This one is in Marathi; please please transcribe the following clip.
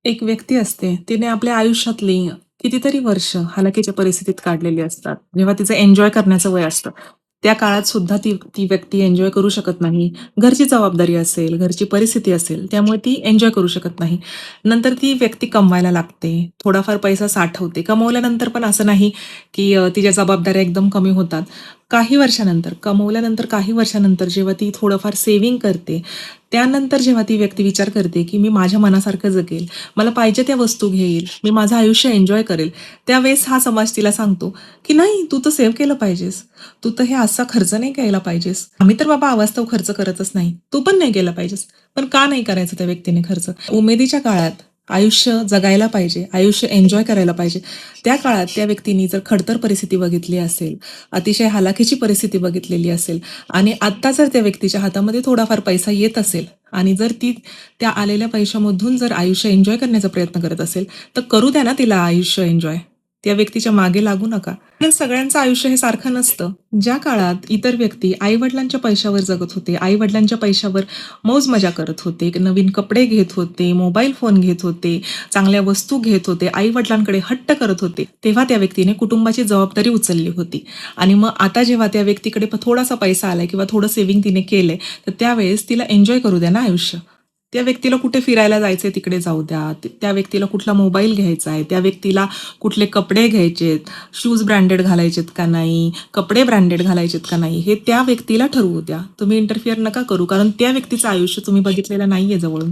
एक व्यक्ती असते, तिने आपल्या आयुष्यातली कितीतरी वर्ष हालाकीच्या परिस्थितीत काढलेली असतात. जेव्हा तिचं एन्जॉय करण्याचं वय असतं, त्या काळात सुद्धा ती ती व्यक्ती एन्जॉय करू शकत नाही. घरची जबाबदारी असेल, घरची परिस्थिती असेल, त्यामुळे ती एन्जॉय करू शकत नाही. नंतर ती व्यक्ती कमवायला लागते, थोडाफार पैसा साठवते. कमवल्यानंतर पण असं नाही, की तिच्या जबाबदाऱ्या एकदम कमी होतात. काही वर्षानंतर, कमवल्यानंतर काही वर्षानंतर जेव्हा ती थोडंफार सेव्हिंग करते, त्यानंतर जेव्हा ती व्यक्ती विचार करते, की मी माझ्या मनासारखं जगेल, मला पाहिजे त्या वस्तू घेईल, मी माझं आयुष्य एन्जॉय करेल. त्यावेळेस हा समाज तिला सांगतो, की "नाही, तू तर सेव्ह केलं पाहिजेस. तू तर हे असा खर्च नाही केला पाहिजेस. आम्ही तर बाबा अवास्तव खर्च करतच नाही. तू पण नाही केला पाहिजेस." पण का नाही करायचं त्या व्यक्तीने खर्च? उमेदीच्या काळात आयुष्य जगायला पाहिजे, आयुष्य एन्जॉय करायला पाहिजे. त्या काळात त्या व्यक्तीने जर खडतर परिस्थिती बघितली असेल, अतिशय हालाखीची परिस्थिती बघितलेली असेल आणि आत्ता जर त्या व्यक्तीच्या हातामध्ये थोडाफार पैसा येत असेल आणि जर ती त्या आलेल्या पैशामधून जर आयुष्य एन्जॉय करण्याचा प्रयत्न करत असेल, तर करू द्या ना तिला आयुष्य एन्जॉय. त्या व्यक्तीच्या मागे लागू नका. कारण सगळ्यांचं आयुष्य हे सारखं नसतं. ज्या काळात इतर व्यक्ती आई-वडिलांच्या पैशावर जगत होते, आई-वडिलांच्या पैशावर मौज-मजा करत होते, नवीन कपडे घेत होते, मोबाईल फोन घेत होते, चांगल्या वस्तू घेत होते, आई-वडिलांकडे हट्ट करत होते, तेव्हा त्या व्यक्तीने कुटुंबाची जबाबदारी उचलली होती. आणि मग आता जेव्हा त्या व्यक्तीकडे थोडासा पैसा आलाय किंवा थोडं सेव्हिंग तिने केलंय, तर त्यावेळेस तिला एन्जॉय करू द्या ना आयुष्य. त्या व्यक्तीला कुठे फिरायला जायचंय तिकडे जाऊ द्या. त्या व्यक्तीला कुठला मोबाईल घ्यायचा आहे, त्या व्यक्तीला कुठले कपडे घ्यायचेत, शूज ब्रँडेड घालायचेत का नाही, कपडे ब्रँडेड घालायचेत का नाही, हे त्या व्यक्तीला ठरवू द्या. तुम्ही इंटरफिअर नका करू, कारण त्या व्यक्तीचं आयुष्य तुम्ही बघितलेलं नाहीये जवळून.